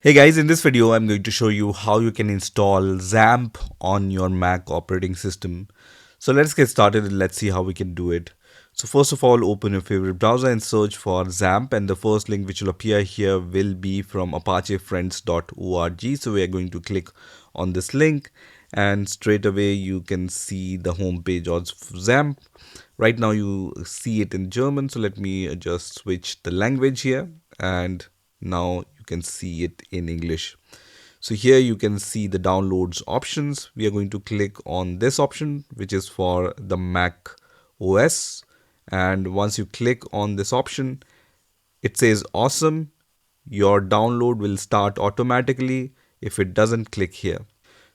Hey guys, in this video I'm going to show you how you can install XAMPP on your Mac operating system. So let's get started and let's see how we can do it. So first of all, open your favorite browser and search for XAMPP, and the first link which will appear here will be from apachefriends.org. So we are going to click on this link and straight away you can see the home page of XAMPP. Right now you see it in German, so let me just switch the language here, and now you can see it in English. So here you can see the downloads options. We are going to click on this option, which is for the Mac OS. And once you click on this option, it says awesome. Your download will start automatically if it doesn't click here.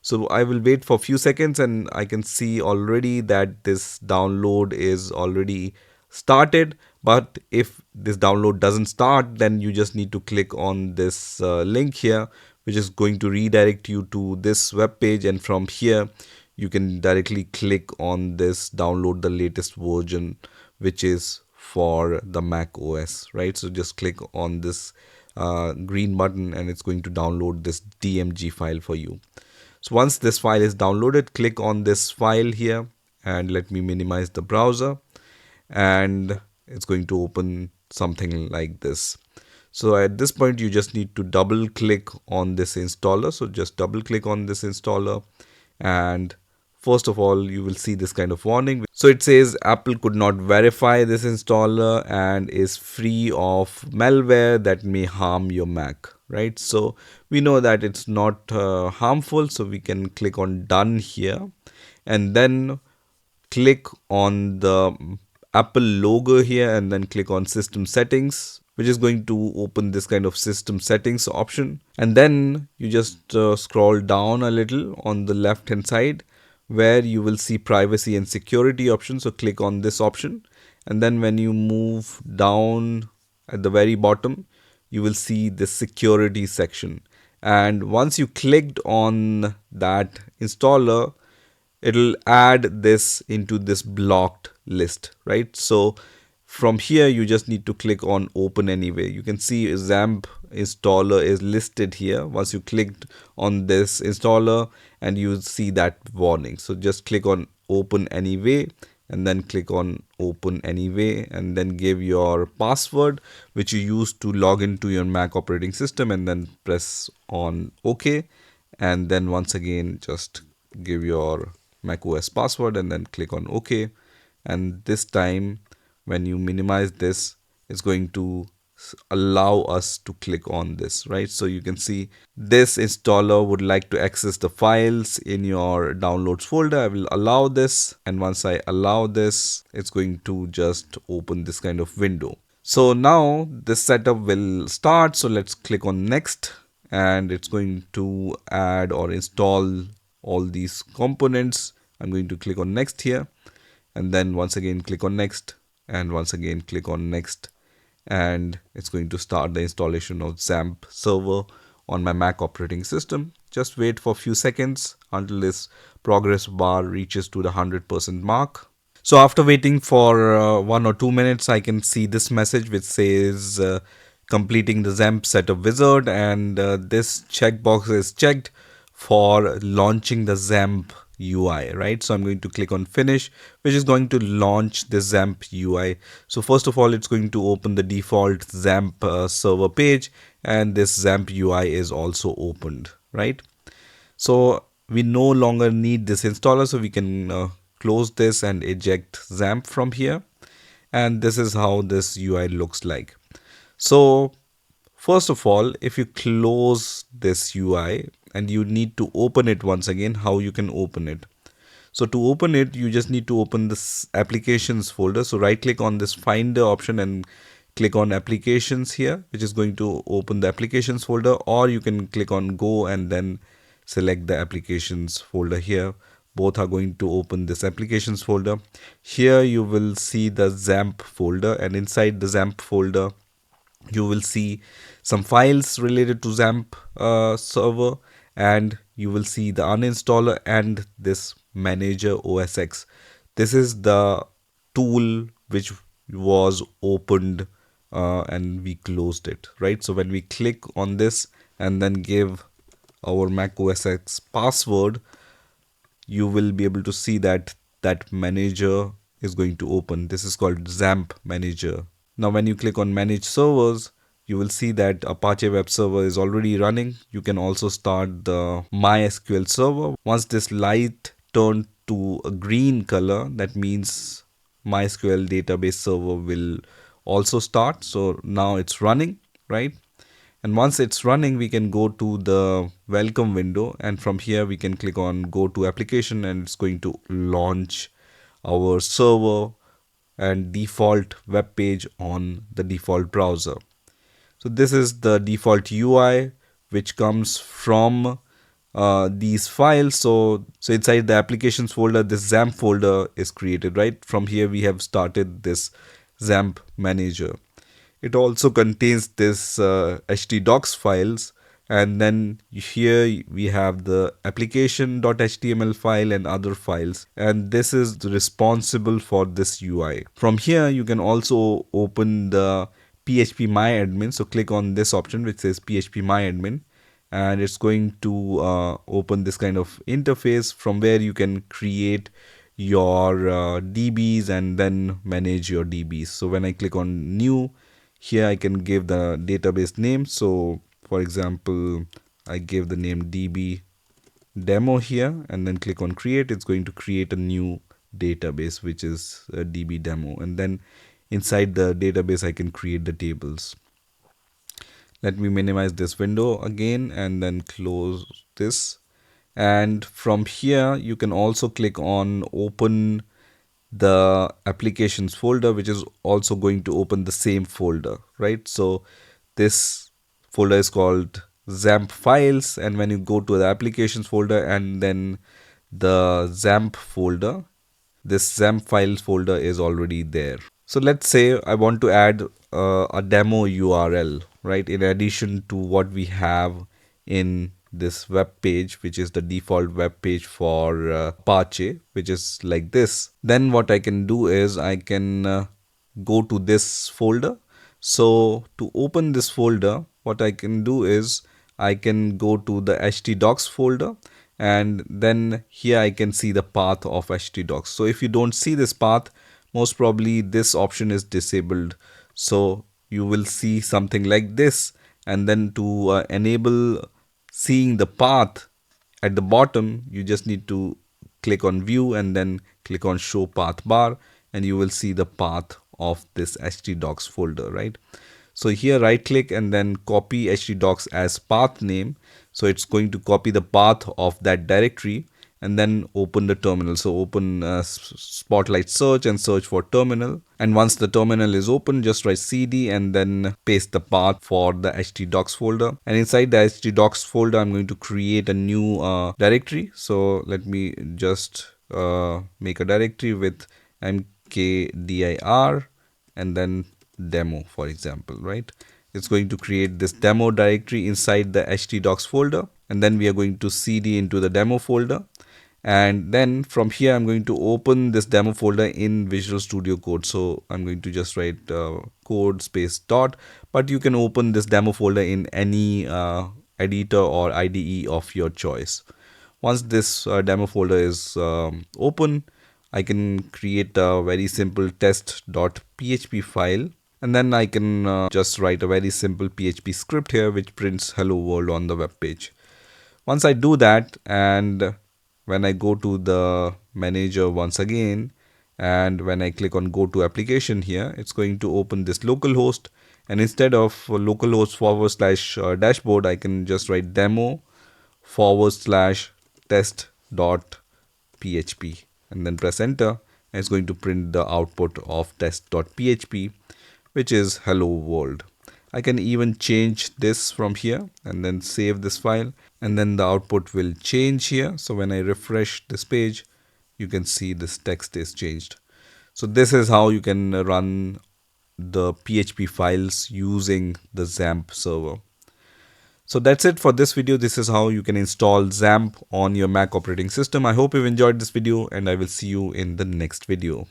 So I will wait for a few seconds and I can see already that this download is already started. But if this download doesn't start, then you just need to click on this link here, which is going to redirect you to this web page, and from here you can directly click on this download the latest version, which is for the Mac OS, right? So just click on this green button and it's going to download this DMG file for you. So once this file is downloaded, click on this file here and let me minimize the browser, and it's going to open something like this. So at this point you just need to double click on this installer. So just double click on this installer, and first of all you will see this kind of warning. So it says Apple could not verify this installer and is free of malware that may harm your Mac, right? So we know that it's not harmful, so we can click on done here and then click on the Apple logo here and then click on system settings, which is going to open this kind of system settings option. And then you just scroll down a little on the left hand side where you will see privacy and security option. So click on this option, and then when you move down at the very bottom, you will see the security section. And once you clicked on that installer, it'll add this into this blocked list, right? So from here you just need to click on open anyway. You can see XAMPP installer is listed here. Once you clicked on this installer and you see that warning, so just click on open anyway and then click on open anyway and then give your password which you use to log into your Mac operating system, and then press on OK, and then once again just give your macOS password and then click on OK. And this time when you minimize this, it's going to allow us to click on this, right? So you can see this installer would like to access the files in your downloads folder. I will allow this, and once I allow this, it's going to just open this kind of window. So now this setup will start. So let's click on next, and it's going to add or install all these components. I'm going to click on next here, and then once again click on next, and once again click on next, and it's going to start the installation of XAMPP server on my Mac operating system. Just wait for a few seconds until this progress bar reaches to the 100% mark. So after waiting for 1 or 2 minutes, I can see this message which says completing the XAMPP setup wizard, and this checkbox is checked for launching the XAMPP UI, right? So I'm going to click on finish, which is going to launch the XAMPP UI. So first of all, it's going to open the default XAMPP server page, and this XAMPP UI is also opened, right? So we no longer need this installer, so we can close this and eject XAMPP from here. And this is how this UI looks like. So first of all, if you close this UI and you need to open it once again, how you can open it? So to open it, you just need to open this applications folder. So right click on this finder option and click on applications here, which is going to open the applications folder, or you can click on go and then select the applications folder here. Both are going to open this applications folder. Here you will see the XAMPP folder, and inside the XAMPP folder you will see some files related to XAMPP server, and you will see the uninstaller and this manager OS X. This is the tool which was opened and we closed it, right? So when we click on this, and then give our macOS X password, you will be able to see that that manager is going to open. This is called XAMPP manager. Now when you click on manage servers, you will see that Apache web server is already running. You can also start the MySQL server. Once this light turned to a green color, that means MySQL database server will also start. So now it's running, right? And once it's running, we can go to the welcome window, and from here we can click on go to application, and it's going to launch our server and default web page on the default browser. So this is the default UI which comes from these files. So inside the applications folder, this XAMPP folder is created, right? From here we have started this XAMPP manager. It also contains this htdocs files, and then here we have the application.html file and other files, and this is responsible for this UI. From here you can also open the phpMyAdmin. So click on this option which says phpMyAdmin, and it's going to open this kind of interface from where you can create your DBs and then manage your DBs. So when I click on new, here I can give the database name. So for example, I give the name DB demo here, and then click on create. It's going to create a new database which is a DB demo, and then inside the database I can create the tables. Let me minimize this window again and then close this. And from here you can also click on open the applications folder, which is also going to open the same folder, right? So this folder is called XAMPP files, and when you go to the applications folder and then the XAMPP folder, this XAMPP files folder is already there. So let's say I want to add a demo URL, right, in addition to what we have in this web page, which is the default web page for Apache, which is like this. Then what I can do is I can go to this folder. So to open this folder, what I can do is I can go to the htdocs folder, and then here I can see the path of htdocs. So if you don't see this path, most probably this option is disabled. So you will see something like this, and then to enable seeing the path at the bottom, you just need to click on view and then click on show path bar, and you will see the path of this htdocs folder, right? So here right click and then copy htdocs as path name. So it's going to copy the path of that directory, and then open the terminal. So open Spotlight search and search for terminal. And once the terminal is open, just write cd and then paste the path for the htdocs folder. And inside the htdocs folder, I'm going to create a new directory. So let me just make a directory with mkdir and then demo, for example, right? It's going to create this demo directory inside the htdocs folder, and then we are going to cd into the demo folder. And then from here I'm going to open this demo folder in Visual Studio Code. So I'm going to just write code space dot, but you can open this demo folder in any editor or IDE of your choice. Once this demo folder is open, I can create a very simple test.php file, and then I can just write a very simple PHP script here which prints hello world on the web page. Once I do that, and when I go to the manager once again, and when I click on go to application here, it's going to open this localhost, and instead of localhost / dashboard, I can just write demo / test.php and then press enter, and it's going to print the output of test.php, which is hello world. I can even change this from here and then save this file, and then the output will change here. So when I refresh this page, you can see this text is changed. So this is how you can run the PHP files using the XAMPP server. So that's it for this video. This is how you can install XAMPP on your Mac operating system. I hope you've enjoyed this video, and I will see you in the next video.